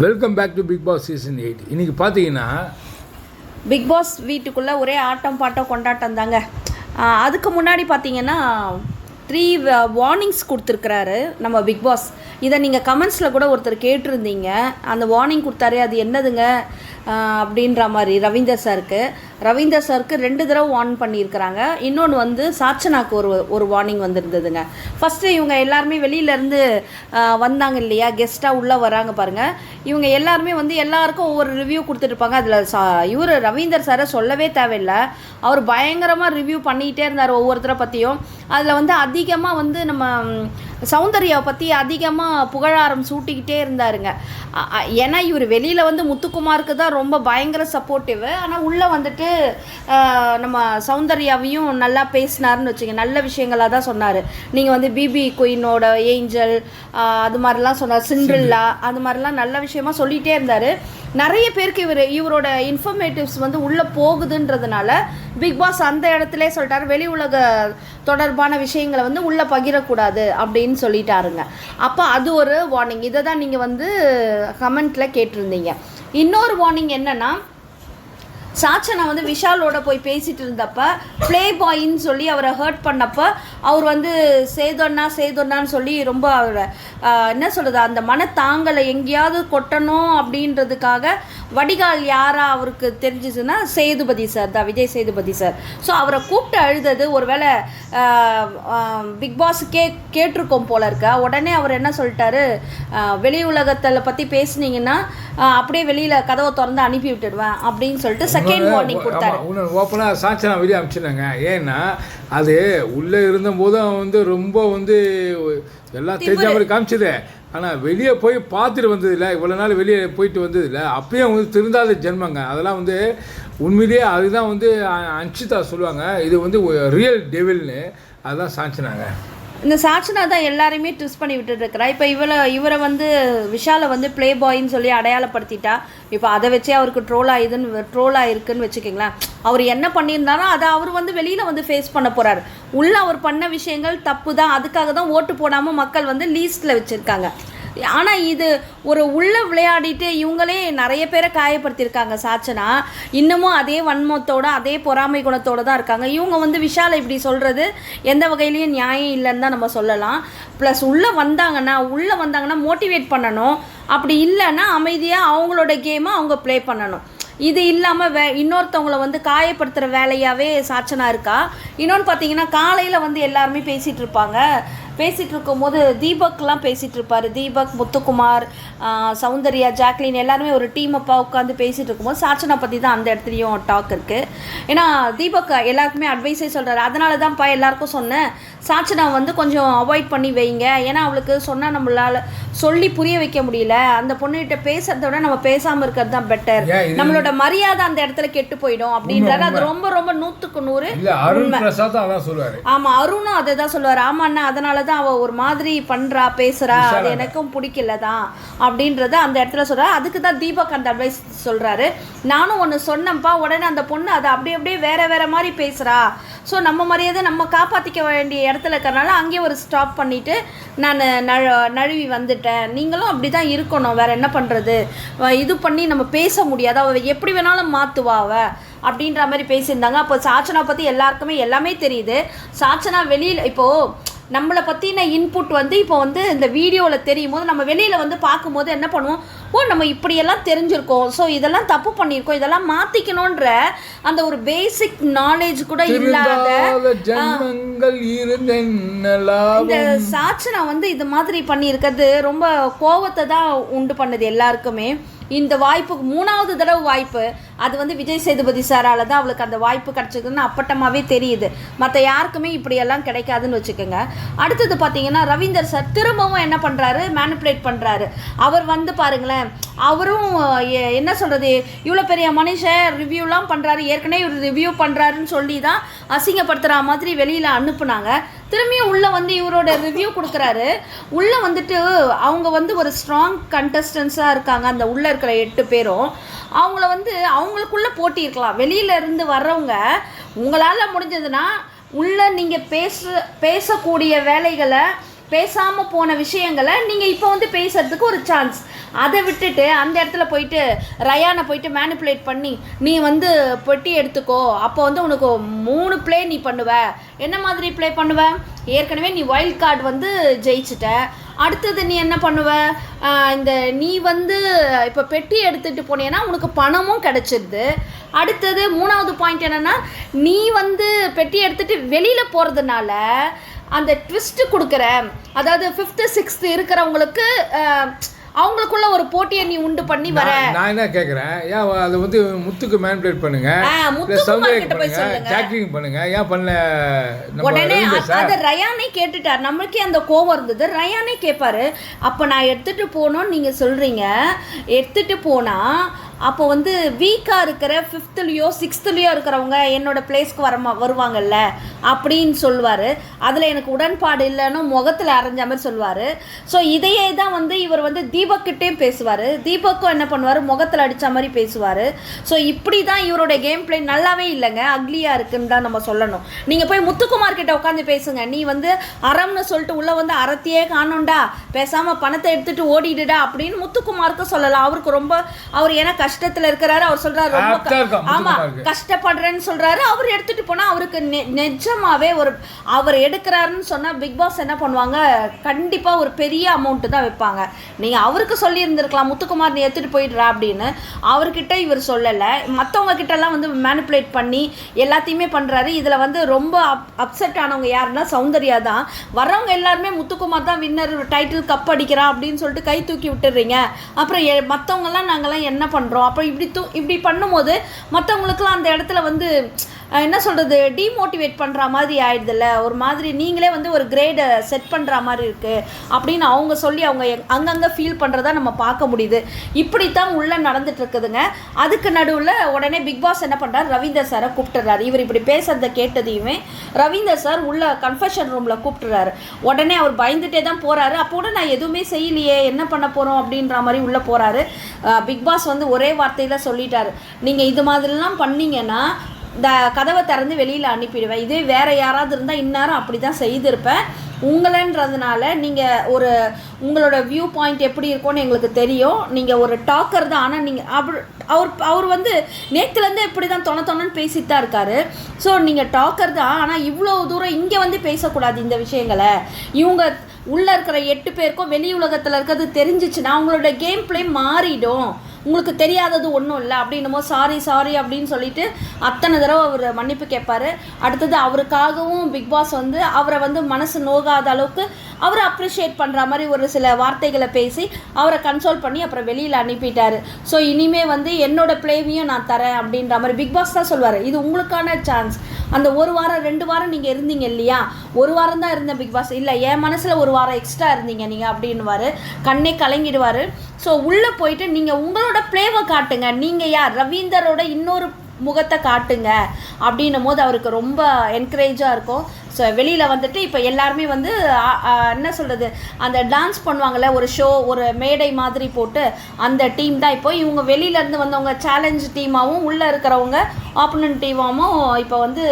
Welcome back to Bigg Boss season 8. இன்றைக்கி பார்த்தீங்கன்னா big pass வீட்டுக்குள்ளே ஒரே ஆட்டம் பாட்டம் கொண்டாட்டம் தாங்க. அதுக்கு முன்னாடி பார்த்தீங்கன்னா 3 வார்னிங்ஸ் கொடுத்துருக்குறாரு நம்ம பிக் பாஸ். இதை நீங்கள் கமெண்ட்ஸில் கூட ஒருத்தர் கேட்டிருந்தீங்க. அந்த வார்னிங் கொடுத்தாரு, அது என்னதுங்க அப்படின்ற மாதிரி ரவீந்தர் சாருக்கு 2 தடவை வார்ன் பண்ணியிருக்கிறாங்க. இன்னொன்று வந்து சாச்சனாக்கு ஒரு வார்னிங் வந்துருந்ததுங்க. ஃபஸ்ட்டு இவங்க எல்லாருமே வெளியிலேருந்து வந்தாங்க இல்லையா, கெஸ்ட்டாக உள்ளே வராங்க பாருங்கள். இவங்க எல்லாருமே வந்து எல்லாருக்கும் ஒவ்வொரு ரிவ்யூ கொடுத்துட்ருப்பாங்க. அதில் இவர் ரவீந்தர் சாரை சொல்லவே தேவையில்லை. அவர் பயங்கரமாக ரிவ்யூ பண்ணிக்கிட்டே இருந்தார் ஒவ்வொருத்தரை பற்றியும். அதில் வந்து அதிகமாக வந்து நம்ம சௌந்தர்யாவை பற்றி அதிகமாக புகழாரம் சூட்டிக்கிட்டே இருந்தாருங்க. ஏன்னா இவர் வெளியில் வந்து முத்துக்குமாருக்கு தான் ரொம்ப பயங்கர சப்போர்ட்டிவ். ஆனால் உள்ளே வந்துட்டு நம்ம சௌந்தர்யாவையும் நல்லா பேசினார்னு வச்சுங்க. நல்ல விஷயங்களாக தான் சொன்னார். நீங்கள் வந்து பிபி குயினோட ஏஞ்சல் அது மாதிரிலாம் சொன்னார், சிண்ட்ரில்லா அது மாதிரிலாம் நல்ல விஷயமா சொல்லிகிட்டே இருந்தார். நிறைய பேருக்கு இவரோட இன்ஃபர்மேட்டிவ்ஸ் வந்து உள்ளே போகுதுன்றதுனால பிக் பாஸ் அந்த இடத்துல சொல்லிட்டார், வெளி உலக தொடர்பான விஷயங்களை வந்து உள்ளே பகிரக்கூடாது அப்படின்னு சொல்லிட்டாருங்க. அப்போ அது ஒரு வார்னிங். இதை தான் நீங்கள் வந்து கமெண்ட்டில் கேட்டிருந்தீங்க. இன்னொரு வார்னிங் என்னென்னா, சாச்சனா வந்து விஷாலோட போய் பேசிகிட்டு இருந்தப்ப ப்ளே பாயின்னு சொல்லி அவரை ஹர்ட் பண்ணப்போ அவர் வந்து சேதொன்னான்னு சொல்லி ரொம்ப அவரை என்ன சொல்கிறது, அந்த மனத்தாங்கலை எங்கேயாவது கொட்டணும் அப்படின்றதுக்காக வடிகால் யாராக அவருக்கு தெரிஞ்சிச்சுன்னா சேதுபதி சார் தான், விஜய் சேதுபதி சார். ஸோ அவரை கூப்பிட்டு அழுதது ஒரு வேளை பிக் பாஸ் கேட்டிருக்கோம் போல இருக்க. உடனே அவர் என்ன சொல்லிட்டாரு, வெளி உலகத்தில் பற்றி பேசுனீங்கன்னா அப்படியே வெளியில் கதவை திறந்து அனுப்பி விட்டுடுவேன் அப்படின்னு சொல்லிட்டு செகண்ட் வார்னிங் கொடுத்தாரு. ஓப்பனாக சாச்சனா வெளியே அனுப்பிச்சிட்டாங்க. ஏன்னா அது உள்ளே இருந்தபோது அவன் வந்து ரொம்ப வந்து எல்லாம் தெரிஞ்ச மாதிரி காமிச்சது. ஆனால் வெளியே போய் பார்த்துட்டு வந்ததில்லை, இவ்வளோ நாள் வெளியே போயிட்டு வந்ததில்லை. அப்பயும் வந்து திருந்தாத ஜென்மங்க அதெல்லாம். வந்து உண்மையிலேயே அதுதான் வந்து அன்ஷிதா சொல்லுவாங்க, இது வந்து ரியல் டெவில்னு. அதுதான் சாச்சனாங்க. இந்த சாச்சனா தான் எல்லாரையுமே ட்விஸ்ட் பண்ணி விட்டுட்டு இருக்கிறா. இப்போ இவரை வந்து விஷாலை வந்து ப்ளே பாயின்னு சொல்லி அடையாளப்படுத்திட்டா. இப்போ அதை வச்சே அவருக்கு ட்ரோல் ஆயிருக்குன்னு வச்சுக்கிங்களேன். அவர் என்ன பண்ணியிருந்தாலும் அதை அவர் வந்து வெளியில் வந்து ஃபேஸ் பண்ண போகிறார். உள்ளே அவர் பண்ண விஷயங்கள் தப்பு தான். அதுக்காக தான் ஓட்டு போடாமல் மக்கள் வந்து லீஸ்ட்டில் வச்சுருக்காங்க. ஆனால் இது ஒரு உள்ளே விளையாடிட்டு இவங்களே நிறைய பேரை காயப்படுத்தியிருக்காங்க. சாச்சனா இன்னமும் அதே வன்மத்தோடு அதே பொறாமை குணத்தோடு தான் இருக்காங்க. இவங்க வந்து விஷாலை இப்படி சொல்கிறது எந்த வகையிலையும் நியாயம் இல்லைன்னு தான் நம்ம சொல்லலாம். ப்ளஸ் உள்ளே வந்தாங்கன்னா மோட்டிவேட் பண்ணணும். அப்படி இல்லைன்னா அமைதியாக அவங்களோட கேமை அவங்க ப்ளே பண்ணணும். இது இல்லாமல் இன்னொருத்தவங்களை வந்து காயப்படுத்துகிற வேலையாகவே சாச்சனா இருக்கா. இன்னொன்று பார்த்தீங்கன்னா, காலையில் வந்து எல்லாருமே பேசிகிட்டு இருக்கும்போது தீபக்லாம் பேசிகிட்டு இருப்பார். தீபக், முத்துக்குமார், சௌந்தர்யா, ஜாக்லின் எல்லாருமே ஒரு டீம் அப்பா உட்காந்து பேசிகிட்டு இருக்கும்போது சாச்சனா பற்றி தான் அந்த இடத்துலையும் டாக் இருக்குது. ஏன்னா தீபக் எல்லாருக்குமே அட்வைஸே சொல்கிறாரு. அதனால தான்ப்பா எல்லாருக்கும் சொன்னேன், சாச்சனா வந்து கொஞ்சம் அவாய்ட் பண்ணி வைங்க. ஏன்னா அவளுக்கு சொன்னால் நம்மளால் சொல்லி புரிய வைக்க முடியல. அந்த பொண்ணுகிட்ட பேசுறத விட நம்ம பேசாமல் இருக்கிறது தான் பெட்டர். நம்மளோட மரியாதை அந்த இடத்துல கெட்டு போயிடும் அப்படின்றாரு. அது ரொம்ப ரொம்ப 100க்கு 100. ஆமாம், அருணும் அதை தான் சொல்லுவார். ஆமாண்ணா, அதனால தான் அவள் ஒரு மாதிரி பண்ணுறா, பேசுகிறா, அது எனக்கும் பிடிக்கல தான் அப்படின்றத அந்த இடத்துல சொல்கிறார். அதுக்கு தான் தீபக் அந்த அட்வைஸ் சொல்கிறாரு. நானும் ஒன்று சொன்னேன்ப்பா, உடனே அந்த பொண்ணு அதை அப்படியே வேற மாதிரி பேசுகிறா. ஸோ நம்ம மரியாதை நம்ம காப்பாற்றிக்க வேண்டிய இடத்துல இருக்கிறனால அங்கேயே ஒரு ஸ்டாப் பண்ணிவிட்டு நான் நழுவி வந்துட்டேன். நீங்களும் அப்படி தான் இருக்கணும், வேறு என்ன பண்ணுறது, இது பண்ணி நம்ம பேச முடியாது, அவள் எப்படி வேணாலும் மாற்றுவா அப்படின்ற மாதிரி பேசியிருந்தாங்க. அப்போ சாச்சனா பற்றி எல்லாருக்குமே எல்லாமே தெரியுது. சாச்சனா வெளியில் இப்போது நம்மளை பற்றின இன்புட் வந்து இப்போ வந்து இந்த வீடியோவில் தெரியும் போது நம்ம வெளியில் வந்து பார்க்கும்போது என்ன பண்ணுவோம், நம்ம இப்படியெல்லாம் தெரிஞ்சிருக்கோம், ஸோ இதெல்லாம் தப்பு பண்ணியிருக்கோம், இதெல்லாம் மாற்றிக்கணுன்ற அந்த ஒரு பேசிக் நாலேஜ் கூட இல்லாத இந்த சாச்சனா வந்து இது மாதிரி பண்ணியிருக்கிறது ரொம்ப கோவத்தை தான் உண்டு பண்ணுது எல்லாருக்குமே. இந்த வாய்ப்புக்கு 3வது தடவை வாய்ப்பு, அது வந்து விஜய் சேதுபதி சாரால் தான் அவளுக்கு அந்த வாய்ப்பு கிடச்சிதுன்னு அப்பட்டமாகவே தெரியுது. மற்ற யாருக்குமே இப்படியெல்லாம் கிடைக்காதுன்னு வச்சுக்கோங்க. அடுத்தது பார்த்தீங்கன்னா, ரவீந்தர் சார் திரும்பவும் என்ன பண்ணுறாரு, மேனிப்புலேட் பண்ணுறாரு. அவர் வந்து பாருங்களேன், அவரும் என்ன சொல்கிறது, இவ்வளோ பெரிய மனுஷன் ரிவ்யூலாம் பண்ணுறாரு, ஏற்கனவே இவர் ரிவ்யூ பண்ணுறாருன்னு சொல்லி தான் அசிங்கப்படுத்துகிற மாதிரி வெளியில் அனுப்புனாங்க. திரும்பியும் உள்ளே வந்து இவரோட ரிவ்யூ கொடுக்குறாரு. உள்ளே வந்துட்டு அவங்க வந்து ஒரு ஸ்ட்ராங் கண்டஸ்டன்ஸாக இருக்காங்க. அந்த உள்ளே இருக்கிற 8 பேரும் அவங்கள வந்து அவங்களுக்குள்ளே போட்டி இருக்கலாம். வெளியில இருந்து வர்றவங்க உங்களால் முடிஞ்சதுன்னா உள்ளே நீங்கள் பேசக்கூடிய வேலைகளை பேசாமல் போன விஷயங்களை நீங்கள் இப்போ வந்து பேசுறதுக்கு ஒரு சான்ஸ். அதை விட்டுட்டு அந்த இடத்துல போயிட்டு ரயானை போயிட்டு மேனிப்புலேட் பண்ணி நீ வந்து பெட்டி எடுத்துக்கோ, அப்போ வந்து உனக்கு 3 ப்ளே நீ பண்ணுவ. என்ன மாதிரி ப்ளே பண்ணுவ? ஏற்கனவே நீ வைல்ட் கார்டு வந்து ஜெயிச்சிட்ட. அடுத்தது நீ என்ன பண்ணுவ? இந்த நீ வந்து இப்போ பெட்டி எடுத்துகிட்டு போனேன்னா உனக்கு பணமும் கிடச்சிருது. அடுத்தது 3வது பாயிண்ட் என்னென்னா, நீ வந்து பெட்டி எடுத்துகிட்டு வெளியில் போகிறதுனால அந்த ட்விஸ்ட்டு கொடுக்குற, அதாவது 5th 6th இருக்கிறவங்களுக்கு அவங்களுக்குள்ள ஒரு போட்டியை நீ உண்டு பண்ணி வர. நான் என்ன கேட்குறேன், ஏன் அதை வந்து முத்துக்கு மேனிபுலேட் பண்ணுங்க, ஜாக்கிங் பண்ணுங்க, ஏன் பண்ணல? உடனே அதை ரயானே கேட்டுட்டார். நம்மளுக்கே அந்த கோவம் இருந்தது. ரயானே கேட்பாரு, அப்போ நான் எடுத்துகிட்டு போகணும்னு நீங்கள் சொல்கிறீங்க, எடுத்துகிட்டு போனால் அப்போ வந்து வீக்காக இருக்கிற 5thலயோ 6thலயோ இருக்கிறவங்க என்னோட பிளேஸ்க்கு வருவாங்கல்ல அப்படின்னு சொல்லுவார். அதில் எனக்கு உடன்பாடு இல்லைன்னு முகத்தில் அரைஞ்ச மாதிரி சொல்லுவார். ஸோ இதையே தான் வந்து இவர் வந்து தீபக்கிட்டே பேசுவார். தீபக்கும் என்ன பண்ணுவார், முகத்தில் அடித்த மாதிரி பேசுவார். ஸோ இப்படி தான் இவரோட கேம் பிளே நல்லாவே இல்லைங்க, அக்லியாக இருக்குன்னு தான் நம்ம சொல்லணும். நீங்கள் போய் முத்துக்குமார் கிட்ட உட்காந்து பேசுங்க. நீ வந்து அறம்னு சொல்லிட்டு உள்ளே வந்து அறத்தையே காணோண்டா, பேசாமல் பணத்தை எடுத்துகிட்டு ஓடிடுடா அப்படின்னு முத்துக்குமாருக்கு சொல்லலாம். அவருக்கு ரொம்ப அவர் ஏன்னா கஷ்டத்துல இருக்கிறாரு. அவர் சொல்றாரு ரொம்ப ஆமா கஷ்டப்படுறேன்னு சொல்றாரு. அவர் எடுத்துட்டு போனா அவருக்கு நிஜமாவே ஒரு அவர் எடுக்கிறாருன்னு சொன்னா பிக் பாஸ் என்ன பண்ணுவாங்க, கண்டிப்பா ஒரு பெரிய அமௌண்ட் தான் வைப்பாங்க. நீங்க அவருக்கு சொல்லி இருந்திருக்கலாம், முத்துக்குமார் நீ எடுத்துட்டு போயிடுறா அப்படின்னு. அவர்கிட்ட இவர் சொல்லலை, மற்றவங்க கிட்ட எல்லாம் வந்து மேனிப்புலேட் பண்ணி எல்லாத்தையுமே பண்றாரு. இதுல வந்து ரொம்ப அப்செட் ஆனவங்க யாருன்னா சௌந்தர்யா தான். வர்றவங்க எல்லாருமே முத்துக்குமார் தான் வின்னர், டைட்டில் கப் அடிக்கிறா அப்படின்னு சொல்லிட்டு கை தூக்கி விட்டுறீங்க. அப்புறம் மற்றவங்கெல்லாம் நாங்கள்லாம் என்ன பண்ணுறோம்? அப்புறம் இப்படி பண்ணும்போது மற்றவங்களுக்குலாம் அந்த இடத்துல வந்து என்ன சொல்கிறது, டிமோட்டிவேட் பண்ணுற மாதிரி ஆயிடுதில்ல. ஒரு மாதிரி நீங்களே வந்து ஒரு கிரேடை செட் பண்ணுற மாதிரி இருக்குது அப்படின்னு அவங்க சொல்லி அவங்க அங்கங்கே ஃபீல் பண்ணுறதா நம்ம பார்க்க முடியுது. இப்படித்தான் உள்ளே நடந்துட்டு இருக்குதுங்க. அதுக்கு நடுவில் உடனே பிக் பாஸ் என்ன பண்ணுறாரு, ரவீந்தர் சாரை கூப்பிட்டுறாரு. இவர் இப்படி பேசுறதை கேட்டதையுமே ரவீந்தர் சார் உள்ள கன்ஃபெஷன் ரூமில் கூப்பிட்டுறாரு. உடனே அவர் பயந்துட்டே தான் போகிறாரு. அப்போ கூட நான் எதுவுமே செய்யலையே, என்ன பண்ண போகிறோம் அப்படின்ற மாதிரி உள்ளே போகிறாரு. பிக் பாஸ் வந்து ஒரே வார்த்தையில் சொல்லிட்டாரு, நீங்கள் இது மாதிரிலாம் பண்ணீங்கன்னா இந்த கதவை திறந்து வெளியில் அனுப்பிடுவேன். இதே வேறு யாராவது இருந்தால் இந்நேரம் அப்படி தான் செய்திருப்பேன். உங்களன்றதுனால நீங்கள் ஒரு உங்களோட வியூ பாயிண்ட் எப்படி இருக்கும்னு எங்களுக்கு தெரியும். நீங்கள் ஒரு டாக்கர் தான், ஆனால் நீங்கள் அவர் வந்து நேற்றுலேருந்து இப்படி தான் தொணன்னு பேசிட்டு தான் இருக்காரு. ஸோ நீங்கள் டாக்கர் தான், ஆனால் இவ்வளோ தூரம் இங்கே வந்து பேசக்கூடாது இந்த விஷயங்களை. இவங்க உள்ளே இருக்கிற 8 பேருக்கும் வெளி உலகத்தில் இருக்கிறது தெரிஞ்சிச்சுன்னா அவங்களோட கேம் பிளே மாறிடும். உங்களுக்கு தெரியாதது ஒன்றும் இல்லை அப்படின்னுமோ சாரி அப்படின்னு சொல்லிட்டு அத்தனை தடவை அவர் மன்னிப்பு கேட்பார். அடுத்தது அவருக்காகவும் பிக் பாஸ் வந்து அவரை வந்து மனசு நோகாத அளவுக்கு அவரை அப்ரிஷியேட் பண்ணுற மாதிரி ஒரு சில வார்த்தைகளை பேசி அவரை கன்சோல் பண்ணி அப்புறம் வெளியில் அனுப்பிட்டார். ஸோ இனிமேல் வந்து என்னோட பிளேவையும் நான் தரேன் அப்படின்ற மாதிரி பிக் பாஸ் தான் சொல்லுவார். இது உங்களுக்கான சான்ஸ். அந்த 1 வாரம் 2 வாரம் நீங்கள் இருந்தீங்க இல்லையா, 1 வாரம் தான் இருந்த பிக் பாஸ், இல்லை என் மனசில் 1 வாரம் எக்ஸ்ட்ரா இருந்தீங்க நீங்கள் அப்படின்னுவார். கண்ணே கலங்கிடுவார். ஸோ உள்ளே போயிட்டு நீங்கள் உங்களோட பிளேவை காட்டுங்க. நீங்கள் யார், ரவீந்தரோட இன்னொரு முகத்தை காட்டுங்க அப்படின்னும் போது அவருக்கு ரொம்ப என்கரேஜாக இருக்கும். ஸோ வெளியில் வந்துட்டு இப்போ எல்லாருமே வந்து என்ன சொல்கிறது, அந்த டான்ஸ் பண்ணுவாங்கள்ல, ஒரு ஷோ, ஒரு மேடை மாதிரி போட்டு அந்த டீம் தான் இப்போ இவங்க வெளியிலேருந்து வந்தவங்க சேலஞ்ச் டீமாகவும் உள்ளே இருக்கிறவங்க ஆப்போனன்ட் டீமாகவும் இப்போ வந்து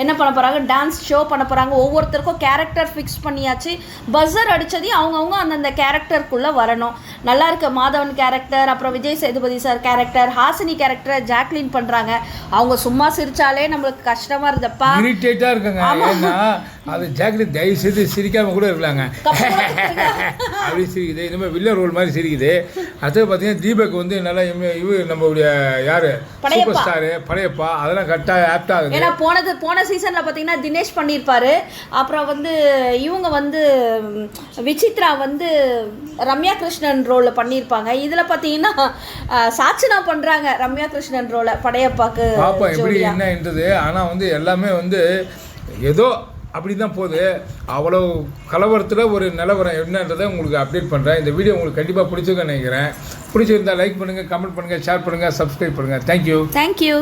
என்ன பண்ண போகிறாங்க, டான்ஸ் ஷோ பண்ண போகிறாங்க. ஒவ்வொருத்தருக்கும் கேரக்டர் ஃபிக்ஸ் பண்ணியாச்சு. பஸ்ஸர் அடித்ததையும் அவங்கவுங்க அந்தந்த கேரக்டருக்குள்ளே வரணும். நல்லா இருக்க மாதவன் கேரக்டர், அப்புறம் விஜய் சேதுபதி சார் கேரக்டர், ஹாசினி கேரக்டரை ஜாக்லின் பண்ணுறாங்க. அவங்க சும்மா சிரிச்சாலே நம்மளுக்கு கஷ்டமாக இருந்தப்பா, இரிட்டேட்டாக இருக்குங்க. அது ஜாக்லின் தயவு செய்து சிரிக்காம கூட இருக்கலாங்க, அப்படி சிரிக்குது. இந்த மாதிரி வில்லர் ரோல் மாதிரி சிரிக்குது. அடுத்தது பார்த்தீங்கன்னா தீபக் வந்து நல்லா நம்மளுடைய யார் சூப்பர் ஸ்டாரு படையப்பா, அதெல்லாம் கரெக்டாக ஆப்டாக இருக்குது. ஏன்னா போன சீசனில் பார்த்தீங்கன்னா தினேஷ் பண்ணியிருப்பாரு. அப்புறம் வந்து இவங்க வந்து விசித்ரா வந்து ரம்யா கிருஷ்ணன் ரோலில் பண்ணியிருப்பாங்க. இதில் பார்த்தீங்கன்னா சாட்சினா பண்ணுறாங்க ரம்யா கிருஷ்ணன் ரோலை படையப்பாக்கு. பாப்பா எப்படி என்ன இருந்தது. ஆனால் வந்து எல்லாமே வந்து ஏதோ அப்படி தான் போகுது. அவ்வளோ கலவரத்தில் ஒரு நிலவரம் என்னன்றதை உங்களுக்கு அப்டேட் பண்ணுறேன். இந்த வீடியோ உங்களுக்கு கண்டிப்பாக பிடிச்சிருக்குன்னு நினைக்கிறேன். பிடிச்சிருந்தால் லைக் பண்ணுங்கள், கமெண்ட் பண்ணுங்கள், ஷேர் பண்ணுங்கள், சப்ஸ்கிரைப் பண்ணுங்கள். தேங்க்யூ.